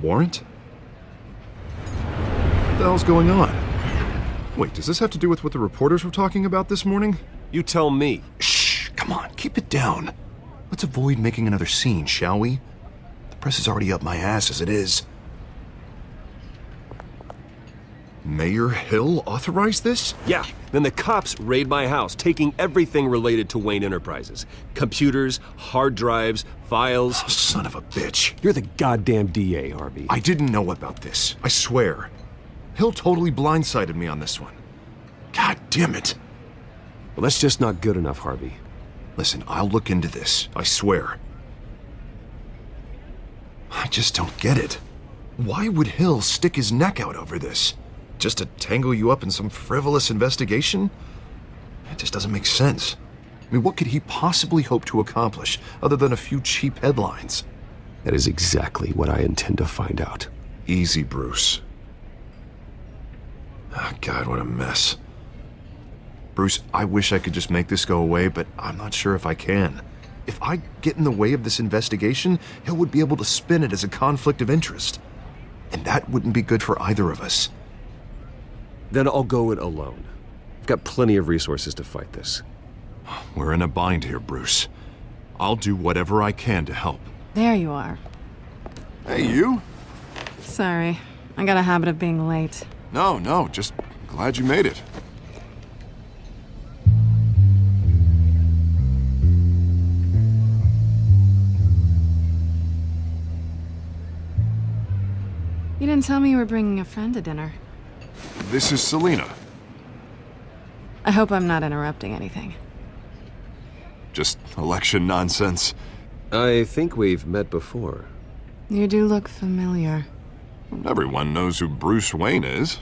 warrant? What the hell's going on? Wait, does this have to do with what the reporters were talking about this morning? You tell me. Shh, come on, keep it down. Let's avoid making another scene, shall we? The press is already up my ass as it is. Mayor Hill authorized this? Yeah, then the cops raid my house, taking everything related to Wayne Enterprises. Computers, hard drives, files. Oh, son of a bitch. You're the goddamn DA, Harvey. I didn't know about this, I swear. Hill totally blindsided me on this one. God damn it. Well, that's just not good enough, Harvey. Listen, I'll look into this, I swear. I just don't get it. Why would Hill stick his neck out over this? Just to tangle you up in some frivolous investigation? It just doesn't make sense. I mean, what could he possibly hope to accomplish other than a few cheap headlines? That is exactly what I intend to find out. Easy, Bruce. Oh, God, what a mess. Bruce, I wish I could just make this go away, but I'm not sure if I can. If I get in the way of this investigation, Hill would be able to spin it as a conflict of interest. And that wouldn't be good for either of us. Then I'll go it alone. I've got plenty of resources to fight this. We're in a bind here, Bruce. I'll do whatever I can to help. There you are. Hey, you? Sorry, I got a habit of being late. No, just glad you made it. You didn't tell me you were bringing a friend to dinner. This is Selena. I hope I'm not interrupting anything. Just election nonsense. I think we've met before. You do look familiar. Everyone knows who Bruce Wayne is.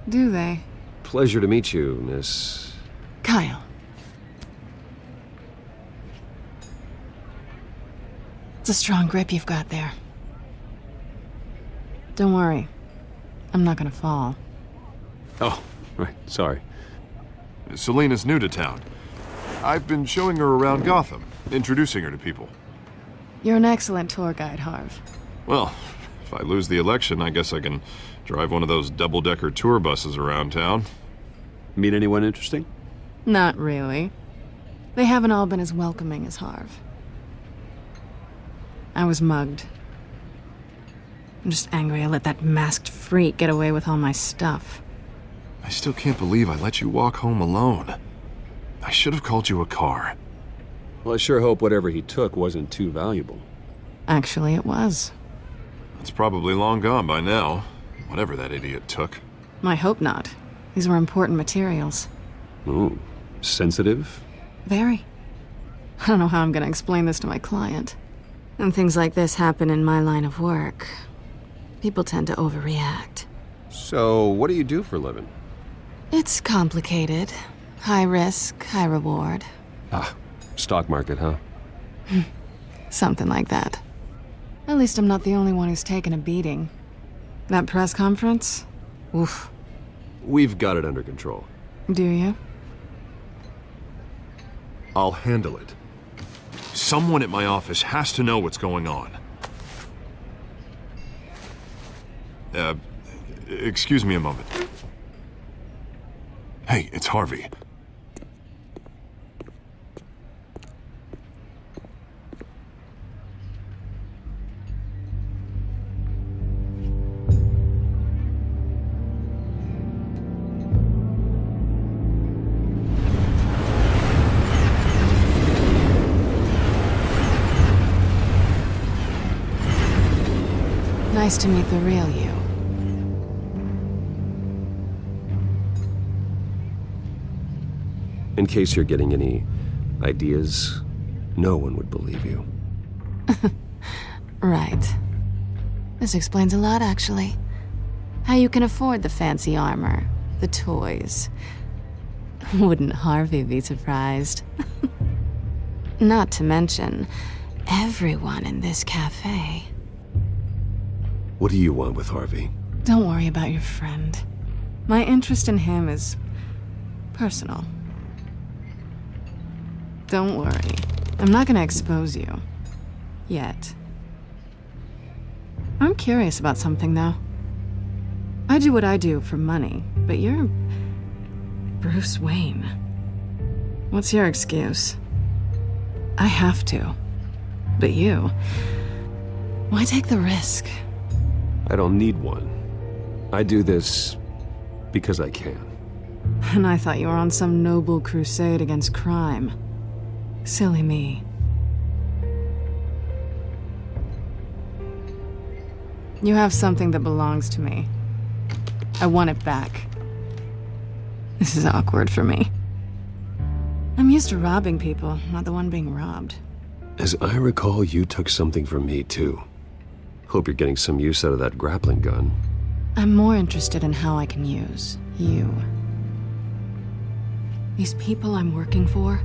Do they? Pleasure to meet you, Miss... Kyle. It's a strong grip you've got there. Don't worry. I'm not gonna fall. Oh, right, sorry. Selena's new to town. I've been showing her around Gotham, introducing her to people. You're an excellent tour guide, Harv. Well, if I lose the election, I guess I can drive one of those double-decker tour buses around town. Meet anyone interesting? Not really. They haven't all been as welcoming as Harv. I was mugged. I'm just angry I let that masked freak get away with all my stuff. I still can't believe I let you walk home alone. I should have called you a car. Well, I sure hope whatever he took wasn't too valuable. Actually, it was. It's probably long gone by now, whatever that idiot took. I hope not. These were important materials. Ooh, sensitive? Very. I don't know how I'm gonna explain this to my client. And things like this happen in my line of work. People tend to overreact. So, what do you do for a living? It's complicated. High risk, high reward. Ah, stock market, huh? Something like that. At least I'm not the only one who's taken a beating. That press conference? Oof. We've got it under control. Do you? I'll handle it. Someone at my office has to know what's going on. Excuse me a moment. Hey, it's Harvey. Nice to meet the real you. In case you're getting any ideas, no one would believe you. Right. This explains a lot, actually. How you can afford the fancy armor, the toys. Wouldn't Harvey be surprised? Not to mention, everyone in this cafe. What do you want with Harvey? Don't worry about your friend. My interest in him is personal. Don't worry. I'm not gonna expose you. Yet. I'm curious about something, though. I do what I do for money, but you're Bruce Wayne. What's your excuse? I have to. But you... why take the risk? I don't need one. I do this because I can. And I thought you were on some noble crusade against crime. Silly me. You have something that belongs to me. I want it back. This is awkward for me. I'm used to robbing people, not the one being robbed. As I recall, you took something from me, too. Hope you're getting some use out of that grappling gun. I'm more interested in how I can use you. These people I'm working for,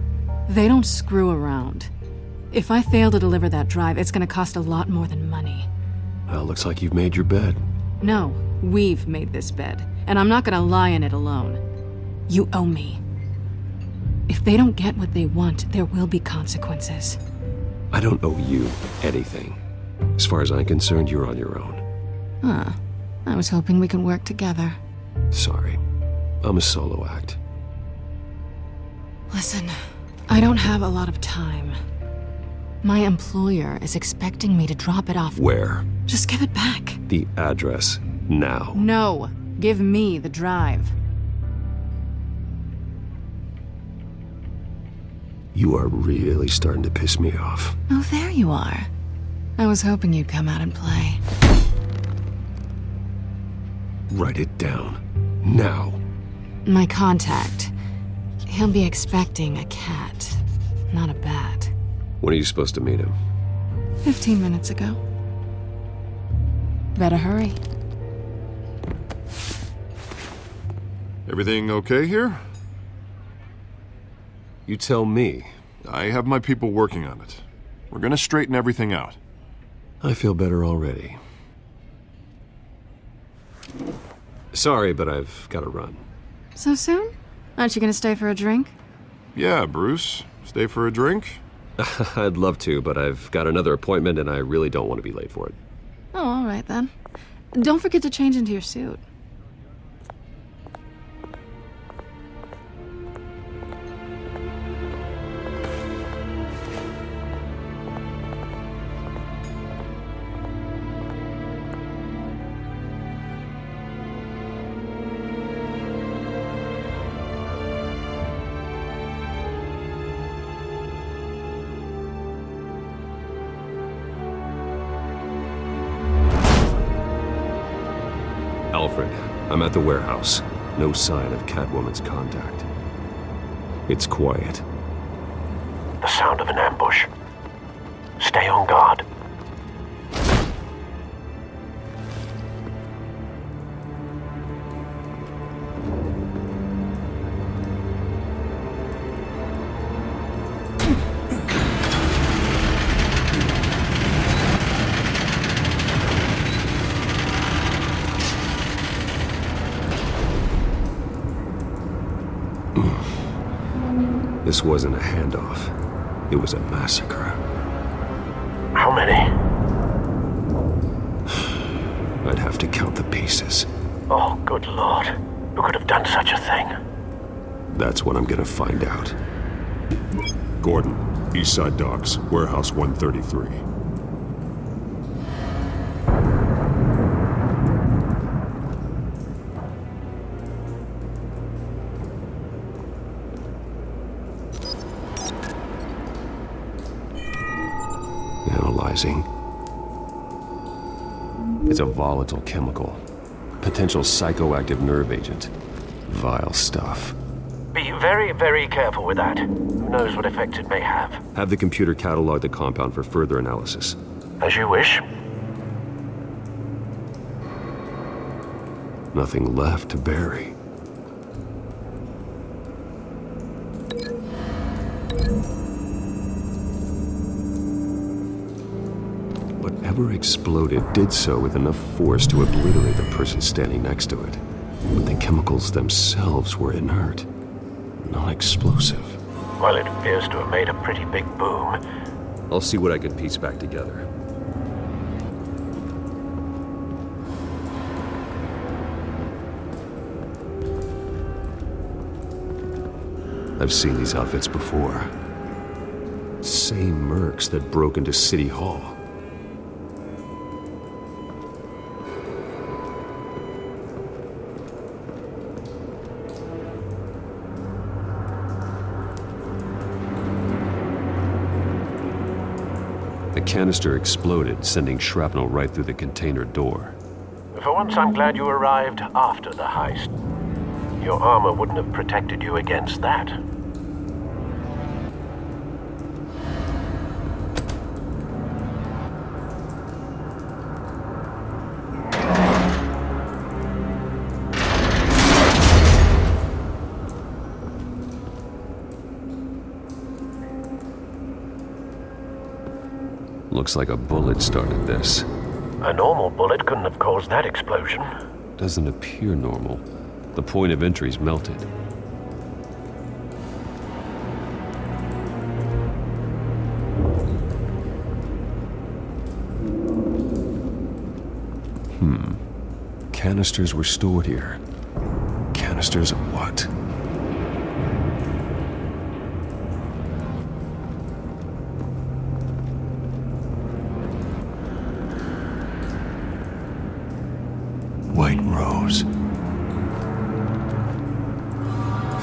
they don't screw around. If I fail to deliver that drive, it's gonna cost a lot more than money. Well, looks like you've made your bed. No, we've made this bed, and I'm not gonna lie in it alone. You owe me. If they don't get what they want, there will be consequences. I don't owe you anything. As far as I'm concerned, you're on your own. Huh. I was hoping we could work together. Sorry. I'm a solo act. Listen, I don't have a lot of time. My employer is expecting me to drop it off. Where? Just give it back. The address. Now. No. Give me the drive. You are really starting to piss me off. Oh, there you are. I was hoping you'd come out and play. Write it down. Now. My contact. He'll be expecting a cat, not a bat. When are you supposed to meet him? 15 minutes ago. Better hurry. Everything okay here? You tell me. I have my people working on it. We're gonna straighten everything out. I feel better already. Sorry, but I've got to run. So soon? Aren't you gonna stay for a drink? Yeah, Bruce. Stay for a drink? I'd love to, but I've got another appointment and I really don't want to be late for it. Oh, all right then. Don't forget to change into your suit. Alfred, I'm at the warehouse. No sign of Catwoman's contact. It's quiet. The sound of an ambush. Stay on guard. This wasn't a handoff. It was a massacre. How many? I'd have to count the pieces. Oh, good lord. Who could have done such a thing? That's what I'm gonna find out. Gordon, Eastside Docks, Warehouse 133. Analyzing. It's a volatile chemical. Potential psychoactive nerve agent. Vile stuff. Be very, very careful with that. Who knows what effect it may have. Have the computer catalog the compound for further analysis. As you wish. Nothing left to bury. Whatever exploded did so with enough force to obliterate the person standing next to it. But the chemicals themselves were inert, non-explosive. Well, it appears to have made a pretty big boom. I'll see what I can piece back together. I've seen these outfits before. Same mercs that broke into City Hall. The canister exploded, sending shrapnel right through the container door. For once, I'm glad you arrived after the heist. Your armor wouldn't have protected you against that. Looks like a bullet started this. A normal bullet couldn't have caused that explosion. Doesn't appear normal. The point of entry's melted. Canisters were stored here. Canisters of what? White Rose.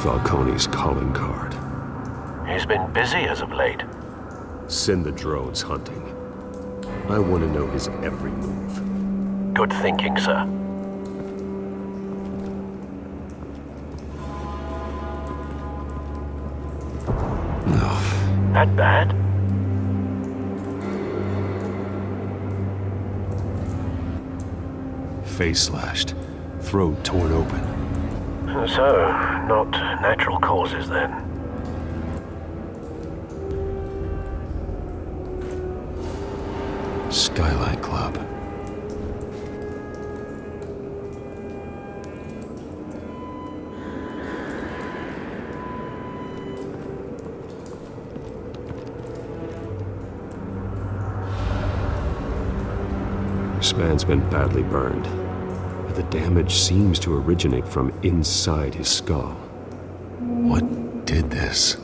Falcone's calling card. He's been busy as of late. Send the drones hunting. I want to know his every move. Good thinking, sir. No. That bad? Face slashed. Throat torn open. So, not natural causes then. Skyline Club. This man's been badly burned, but the damage seems to originate from inside his skull. What did this?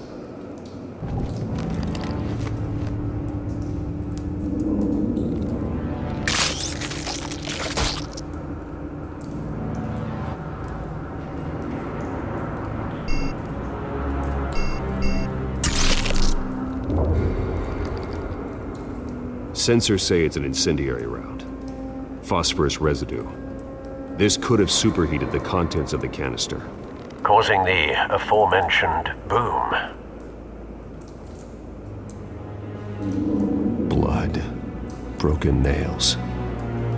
Sensors say it's an incendiary round. Phosphorus residue. This could have superheated the contents of the canister. Causing the aforementioned boom. Blood. Broken nails.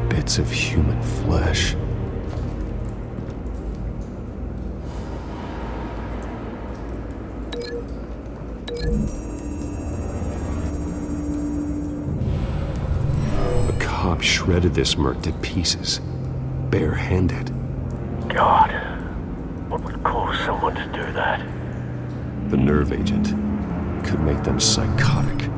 Bits of human flesh. Shredded this merc to pieces, barehanded. God, what would cause someone to do that? The nerve agent could make them psychotic.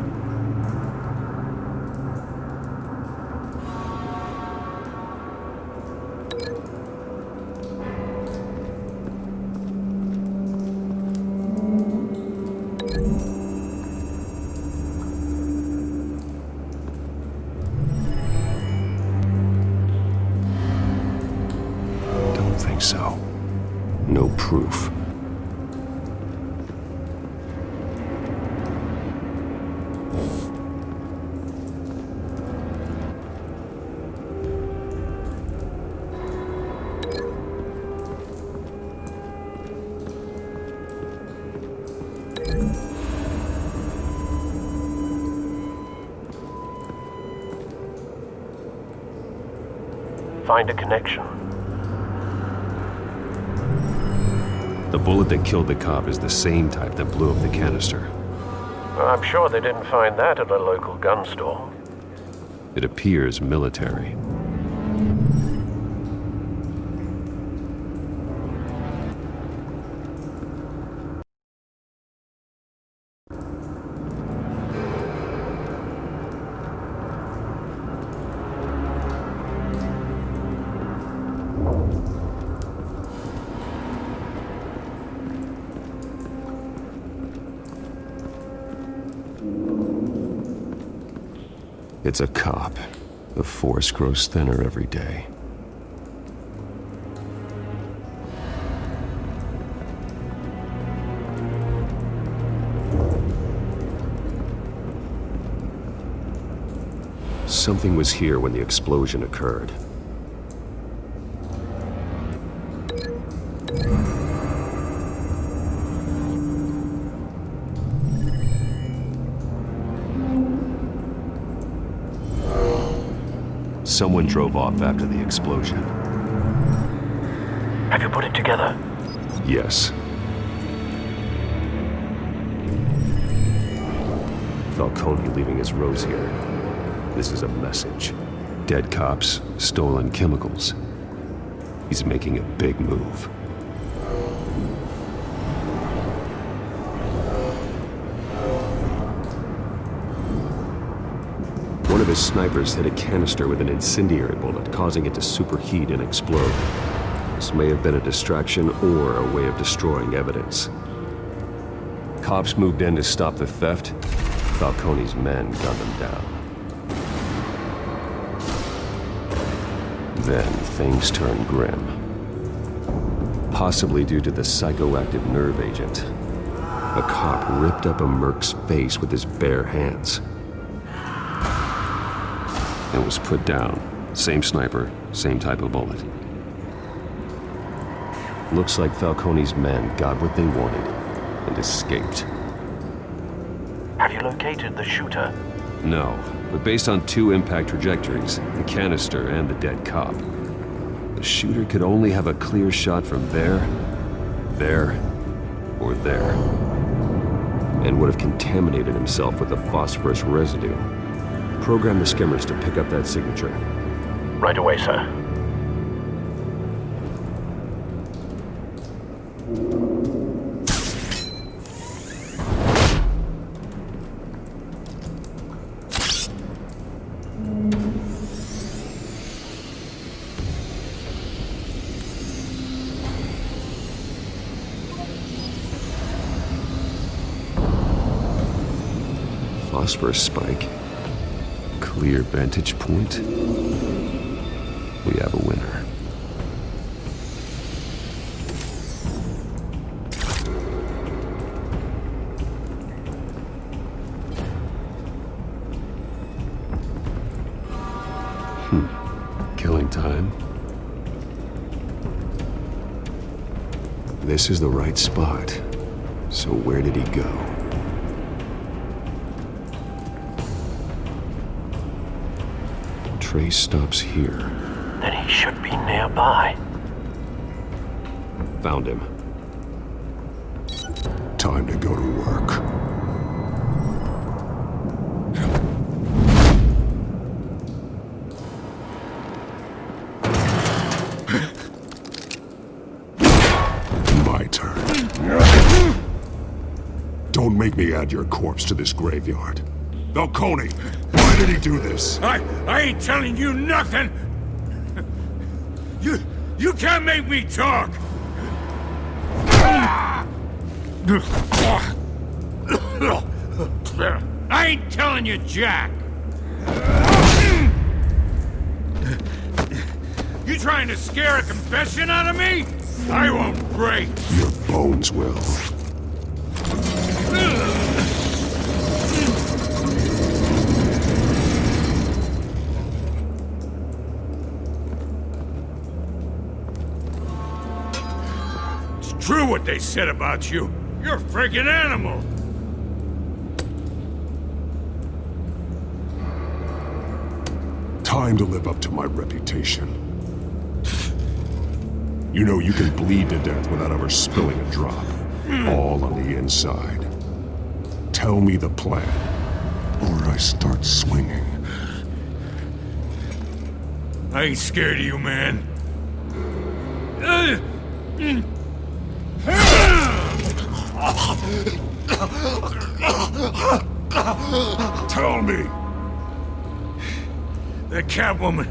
So, no proof. Find a connection. The bullet that killed the cop is the same type that blew up the canister. Well, I'm sure they didn't find that at a local gun store. It appears military. It's a cop. The force grows thinner every day. Something was here when the explosion occurred. Someone drove off after the explosion. Have you put it together? Yes. Falcone leaving his rose here. This is a message. Dead cops, stolen chemicals. He's making a big move. One of his snipers hit a canister with an incendiary bullet, causing it to superheat and explode. This may have been a distraction or a way of destroying evidence. Cops moved in to stop the theft. Falcone's men gunned them down. Then things turned grim. Possibly due to the psychoactive nerve agent. A cop ripped up a merc's face with his bare hands. And was put down. Same sniper, same type of bullet. Looks like Falcone's men got what they wanted and escaped. Have you located the shooter? No, but based on two impact trajectories, the canister and the dead cop, the shooter could only have a clear shot from there, or there, and would have contaminated himself with the phosphorus residue. Program the skimmers to pick up that signature. Right away, sir. Phosphorus spike. Clear vantage point. We have a winner. Killing time. This is the right spot. So where did he go? Trace stops here. Then he should be nearby. Found him. Time to go to work. My turn. Don't make me add your corpse to this graveyard. Falcone, why did he do this? I ain't telling you nothing! You can't make me talk! I ain't telling you jack! You trying to scare a confession out of me? I won't break! Your bones will. True what they said about you. You're a friggin' animal. Time to live up to my reputation. You know you can bleed to death without ever spilling a drop. All on the inside. Tell me the plan, or I start swinging. I ain't scared of you, man. Tell me! The Catwoman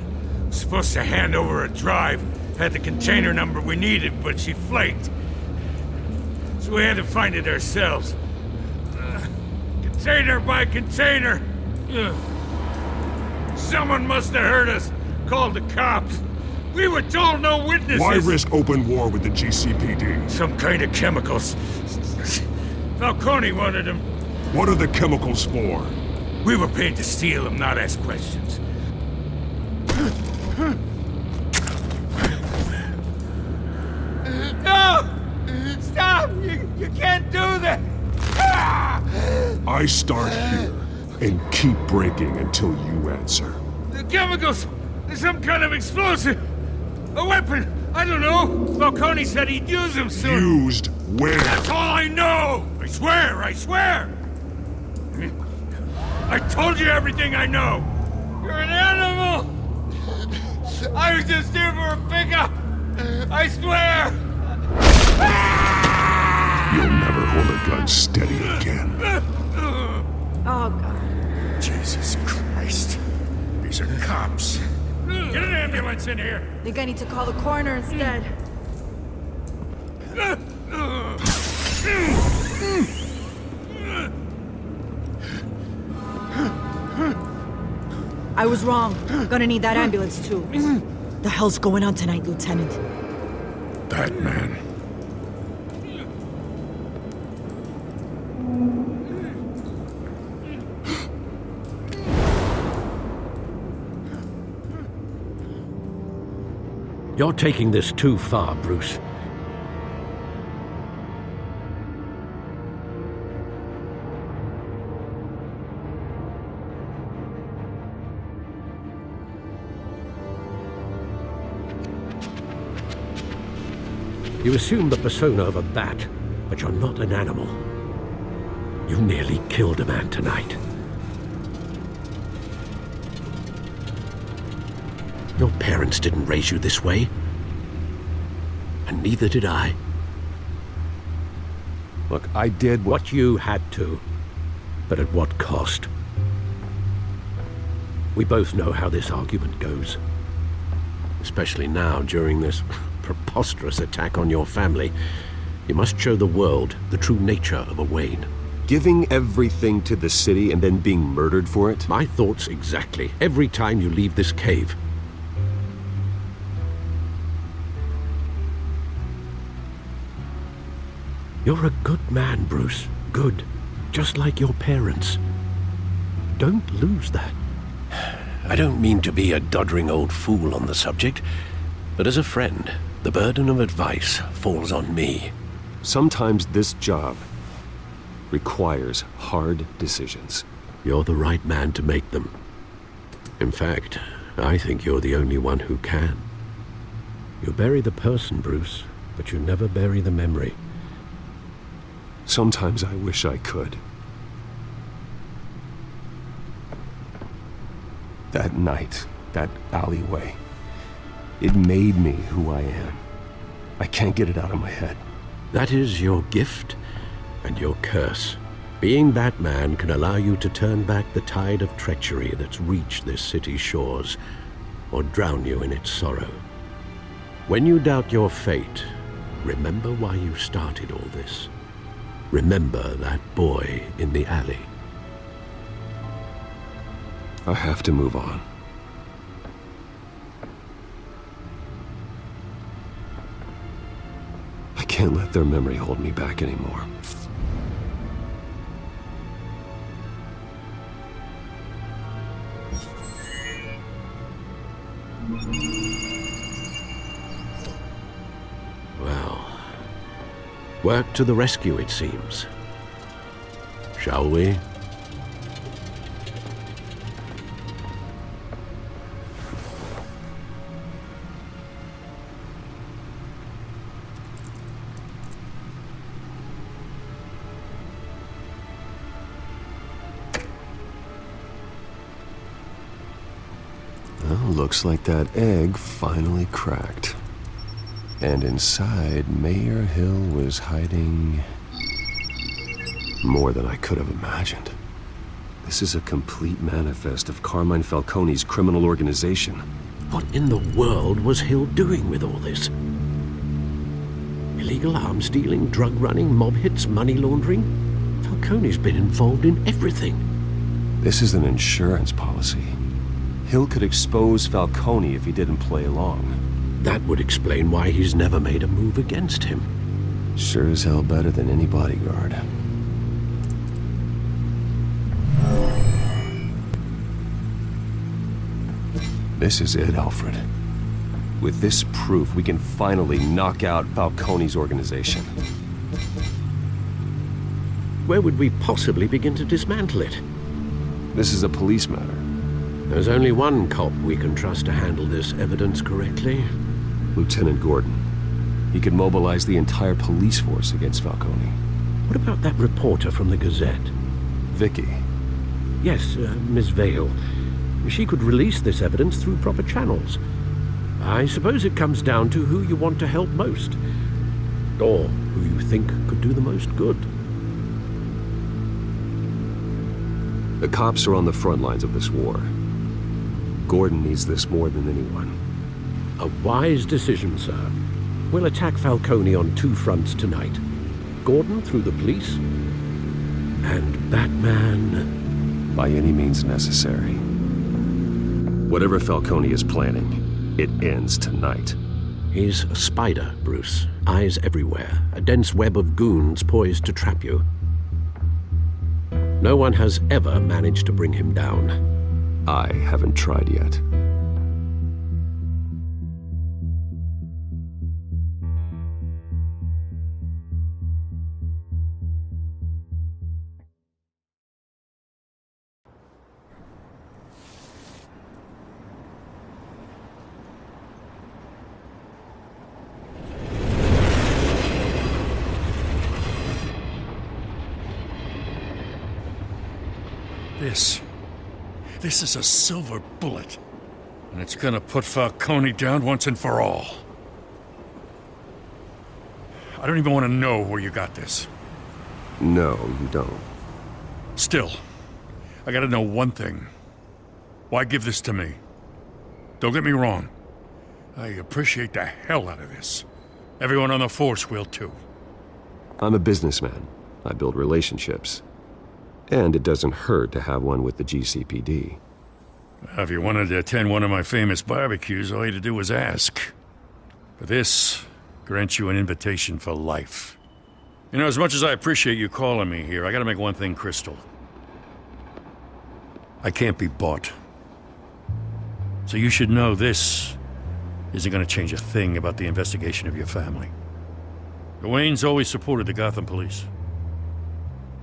was supposed to hand over a drive, had the container number we needed, but she flaked. So we had to find it ourselves. Container by container. Someone must have heard us. Called the cops. We were told no witnesses. Why risk open war with the GCPD? Some kind of chemicals. Falcone wanted them. What are the chemicals for? We were paid to steal them, not ask questions. No! Stop! You can't do that! I start here and keep breaking until you answer. The chemicals! Some kind of explosive! A weapon! I don't know! Falcone said he'd use them soon! Used where? That's all I know! I swear! I swear! I told you everything I know! You're an animal! I was just here for a pickup! I swear! You'll never hold a gun steady again. Oh, God. Jesus Christ. These are cops. Get an ambulance in here! Think I need to call the coroner instead. I was wrong. Gonna need that ambulance, too. The hell's going on tonight, Lieutenant? Batman. You're taking this too far, Bruce. You assume the persona of a bat, but you're not an animal. You nearly killed a man tonight. Your parents didn't raise you this way. And neither did I. Look, I did What you had to, but at what cost? We both know how this argument goes. Especially now, during this preposterous attack on your family. You must show the world the true nature of a Wayne. Giving everything to the city and then being murdered for it? My thoughts exactly. Every time you leave this cave. You're a good man, Bruce. Good. Just like your parents. Don't lose that. I don't mean to be a doddering old fool on the subject, but as a friend, the burden of advice falls on me. Sometimes this job requires hard decisions. You're the right man to make them. In fact, I think you're the only one who can. You bury the person, Bruce, but you never bury the memory. Sometimes I wish I could. That night, that alleyway, it made me who I am. I can't get it out of my head. That is your gift and your curse. Being Batman can allow you to turn back the tide of treachery that's reached this city's shores, or drown you in its sorrow. When you doubt your fate, remember why you started all this. Remember that boy in the alley. I have to move on. I can't let their memory hold me back anymore. Well, work to the rescue, it seems. Shall we? Well, looks like that egg finally cracked. And inside, Mayor Hill was hiding more than I could have imagined. This is a complete manifest of Carmine Falcone's criminal organization. What in the world was Hill doing with all this? Illegal arms dealing, drug running, mob hits, money laundering? Falcone's been involved in everything. This is an insurance policy. Hill could expose Falcone if he didn't play along. That would explain why he's never made a move against him. Sure as hell better than any bodyguard. This is it, Alfred. With this proof, we can finally knock out Falcone's organization. Where would we possibly begin to dismantle it? This is a police matter. There's only one cop we can trust to handle this evidence correctly. Lieutenant Gordon. He could mobilize the entire police force against Falcone. What about that reporter from the Gazette? Vicky. Yes, Miss Vale. She could release this evidence through proper channels. I suppose it comes down to who you want to help most. Or who you think could do the most good. The cops are on the front lines of this war. Gordon needs this more than anyone. A wise decision, sir. We'll attack Falcone on two fronts tonight. Gordon through the police, and Batman... by any means necessary. Whatever Falcone is planning, it ends tonight. He's a spider, Bruce. Eyes everywhere. A dense web of goons poised to trap you. No one has ever managed to bring him down. I haven't tried yet. This is a silver bullet. And it's gonna put Falcone down once and for all. I don't even want to know where you got this. No, you don't. Still, I gotta know one thing. Why give this to me? Don't get me wrong. I appreciate the hell out of this. Everyone on the force will too. I'm a businessman. I build relationships. And it doesn't hurt to have one with the GCPD. If you wanted to attend one of my famous barbecues, all you had to do was ask. But this grants you an invitation for life. You know, as much as I appreciate you calling me here, I gotta make one thing crystal. I can't be bought. So you should know this isn't gonna change a thing about the investigation of your family. The Waynes always supported the Gotham police.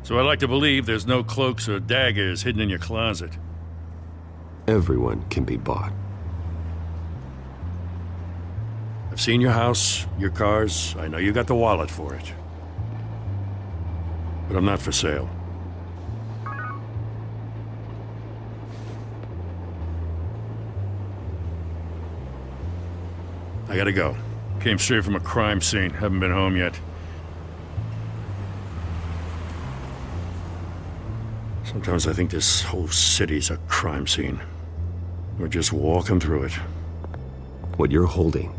So I like to believe there's no cloaks or daggers hidden in your closet. Everyone can be bought. I've seen your house, your cars. I know you got the wallet for it. But I'm not for sale. I gotta go. Came straight from a crime scene. Haven't been home yet. Sometimes I think this whole city's a crime scene. We're just walking through it. What you're holding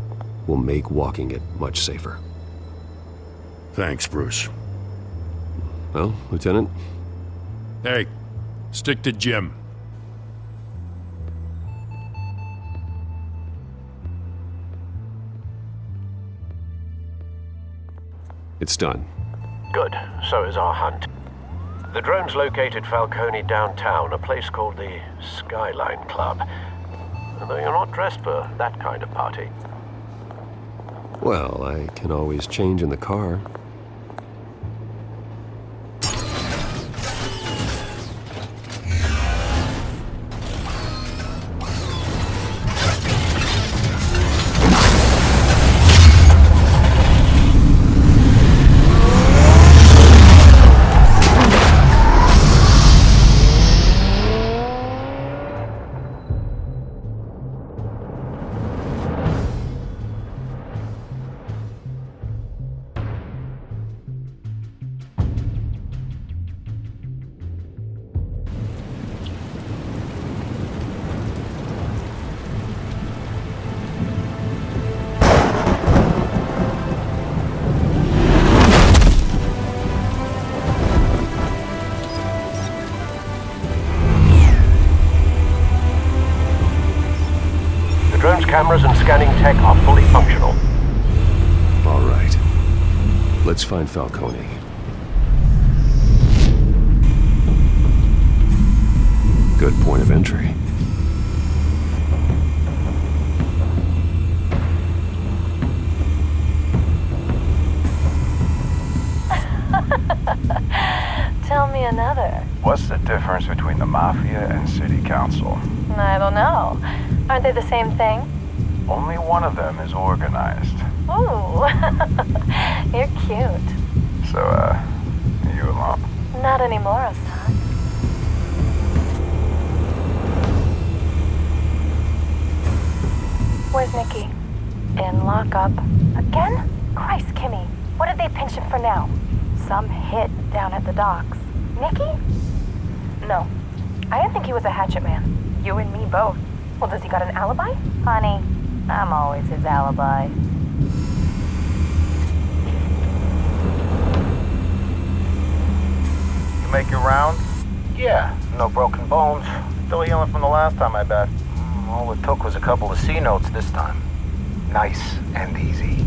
will make walking it much safer. Thanks, Bruce. Well, Lieutenant? Hey, stick to Jim. It's done. Good. So is our hunt. The drones located Falcone downtown, a place called the Skyline Club. Though you're not dressed for that kind of party. Well, I can always change in the car. Let's find Falcone. Good point of entry. Tell me another. What's the difference between the Mafia and City Council? I don't know. Aren't they the same thing? Only one of them is organized. Ooh, you're cute. So, are you alone? Not anymore, Assad. Where's Nikki? In lockup. Again? Christ, Kimmy. What did they pinch him for now? Some hit down at the docks. Nikki? No. I didn't think he was a hatchet man. You and me both. Well, does he got an alibi? Honey, I'm always his alibi. You make your rounds? Yeah, no broken bones. Still healing from the last time, I bet. All it took was a couple of C notes this time. Nice and easy.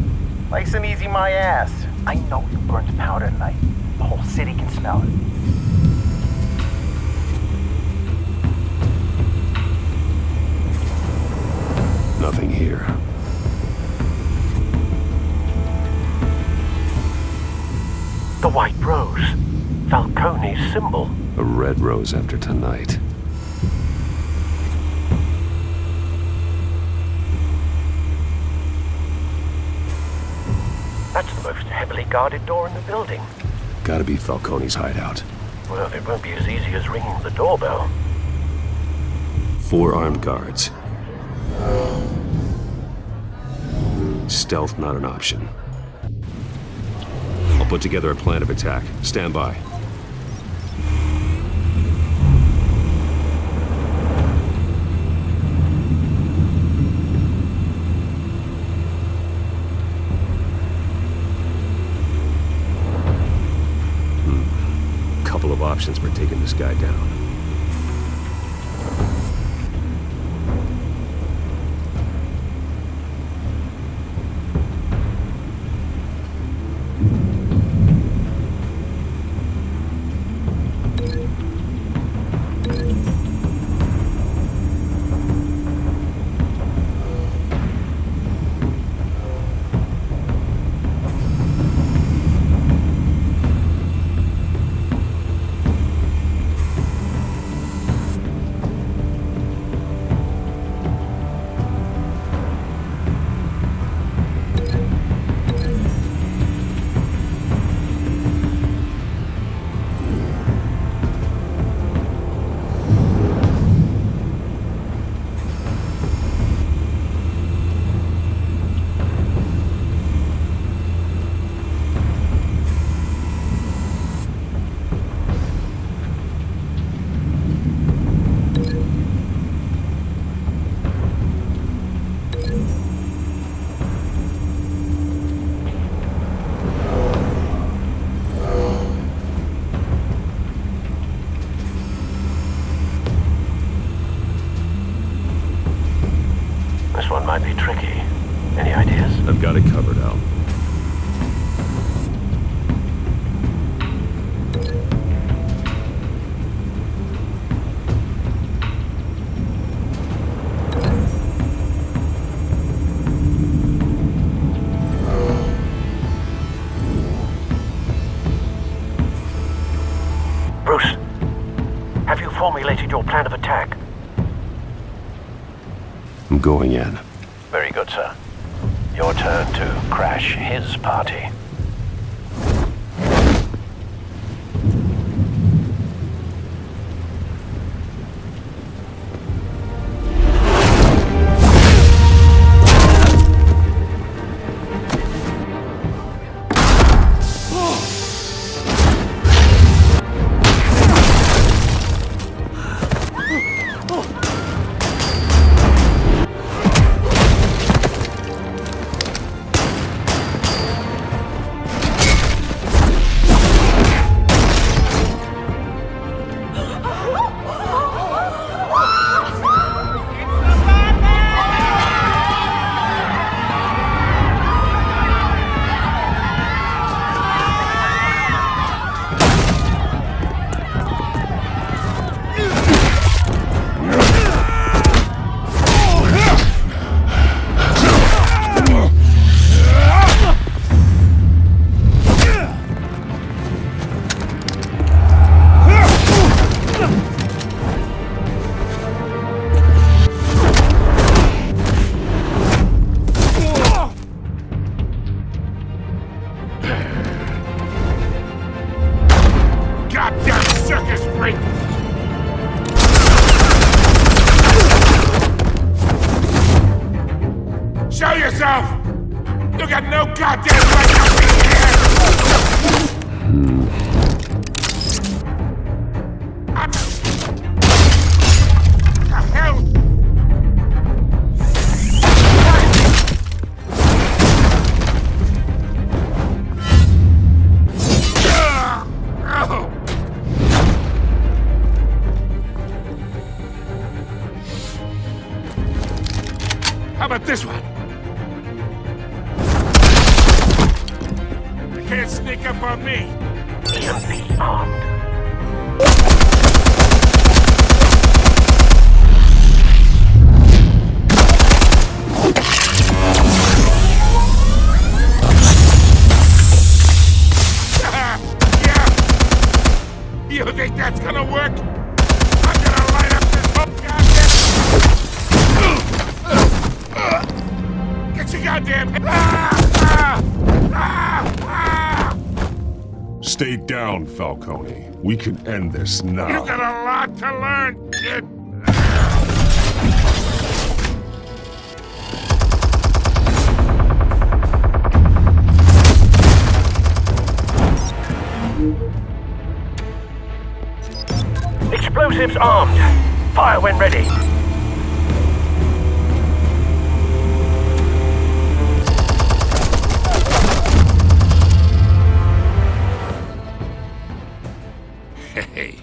Nice and easy, my ass. I know you burned powder tonight. The whole city can smell it. Nothing here. The white rose. Falcone's symbol. A red rose after tonight. That's the most heavily guarded door in the building. Gotta be Falcone's hideout. Well, it won't be as easy as ringing the doorbell. 4 armed guards. Stealth not an option. I'll put together a plan of attack. Stand by. Couple of options for taking this guy down. This one might be tricky. Any ideas? I've got it covered, Al. Bruce, have you formulated your plan of attack? I'm going in. Very good, sir. Your turn to crash his party. yourself! You got no goddamn right to be here! What the hell? How about this one? You can't sneak up on me. EMP armed. Yeah. You think that's gonna work? I'm gonna light up this whole goddamn... Get your goddamn... Stay down, Falcone. We can end this now. You got a lot to learn, kid. Explosives armed. Fire when ready. Hey.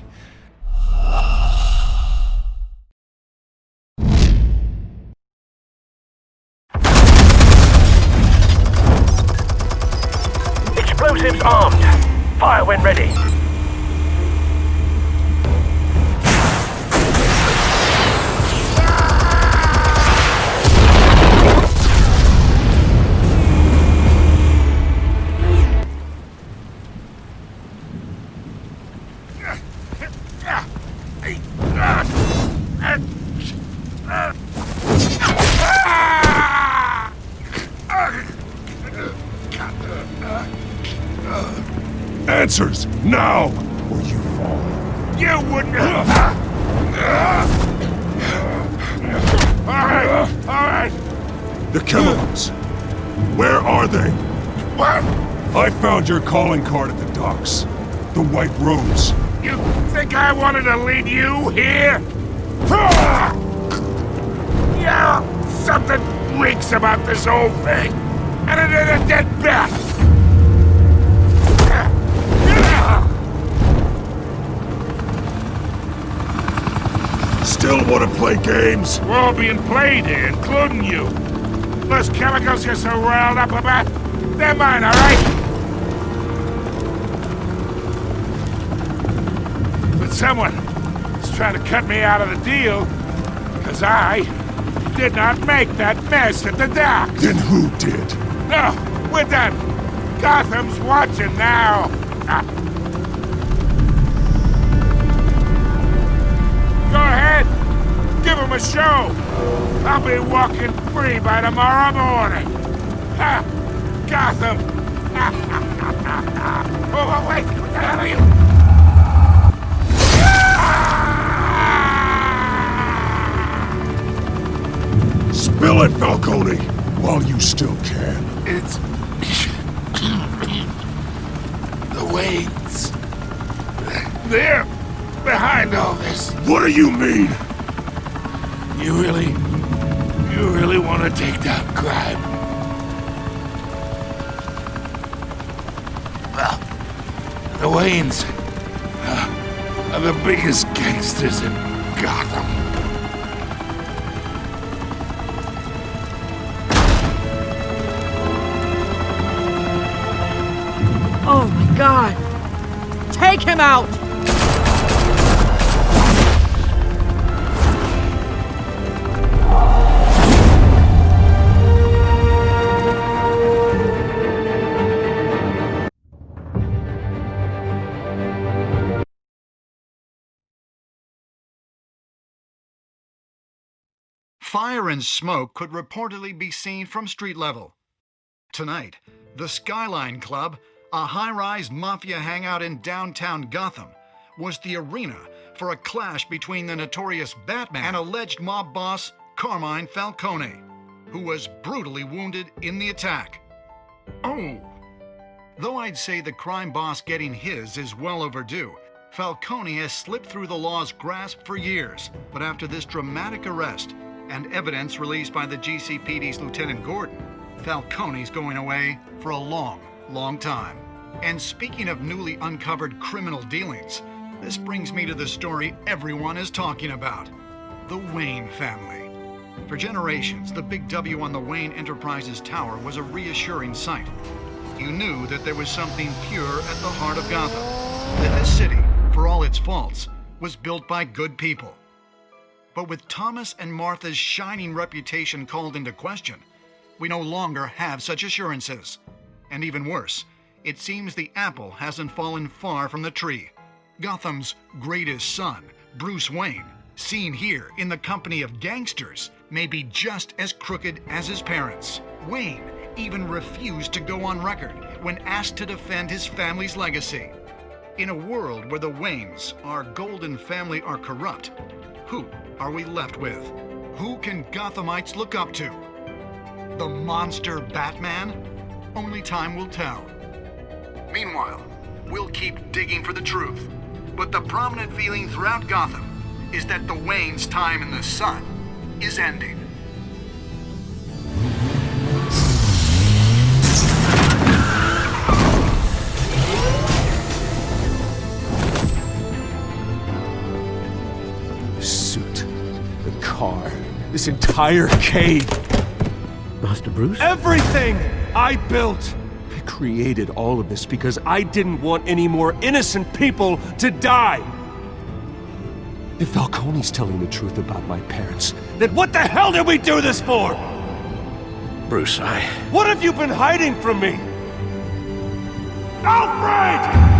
Explosives armed. Fire when ready. Answers, now! Or you fall. You wouldn't... Alright. The chemicals. Where are they? What? I found your calling card at the docks. The White Rose. You think I wanted to lead you here? Yeah, something reeks about this whole thing. And it is a dead bat. Still want to play games? We're all being played here, including you. Those chemicals you're so riled up about, they're mine, all right? But someone is trying to cut me out of the deal, because I did not make that mess at the docks. Then who did? No, we're done. Gotham's watching now. Go ahead. Give him a show. I'll be walking free by tomorrow morning. Ha! Gotham. Oh, wait. What the hell are you? Spill it, Falcone, while you still can. It's... the Waynes. They're behind all this. What do you mean? You really want to take down crime? Well, the Waynes are the biggest gangsters in Gotham. Oh my God! Take him out! Fire and smoke could reportedly be seen from street level. Tonight, the Skyline Club, a high-rise mafia hangout in downtown Gotham, was the arena for a clash between the notorious Batman and alleged mob boss Carmine Falcone. who was brutally wounded in the attack. Oh! Though I'd say the crime boss getting his is well overdue, Falcone has slipped through the law's grasp for years. But after this dramatic arrest and evidence released by the GCPD's Lieutenant Gordon, Falcone's going away for a long, long time. And speaking of newly uncovered criminal dealings, this brings me to the story everyone is talking about: the Wayne family. For generations, the big W on the Wayne Enterprises tower was a reassuring sight. You knew that there was something pure at the heart of Gotham, that this city, for all its faults, was built by good people. But with Thomas and Martha's shining reputation called into question, we no longer have such assurances. And even worse, it seems the apple hasn't fallen far from the tree. Gotham's greatest son, Bruce Wayne, seen here in the company of gangsters, may be just as crooked as his parents. Wayne even refused to go on record when asked to defend his family's legacy. In a world where the Waynes, our golden family, are corrupt, who are we left with? Who can Gothamites look up to? The monster Batman? Only time will tell. Meanwhile, we'll keep digging for the truth. But the prominent feeling throughout Gotham is that the Waynes' time in the sun is ending. The suit, the car, this entire cave. Master Bruce? Everything I built! I created all of this because I didn't want any more innocent people to die! If Falcone's telling the truth about my parents, then what the hell did we do this for? Bruce, What have you been hiding from me? Alfred!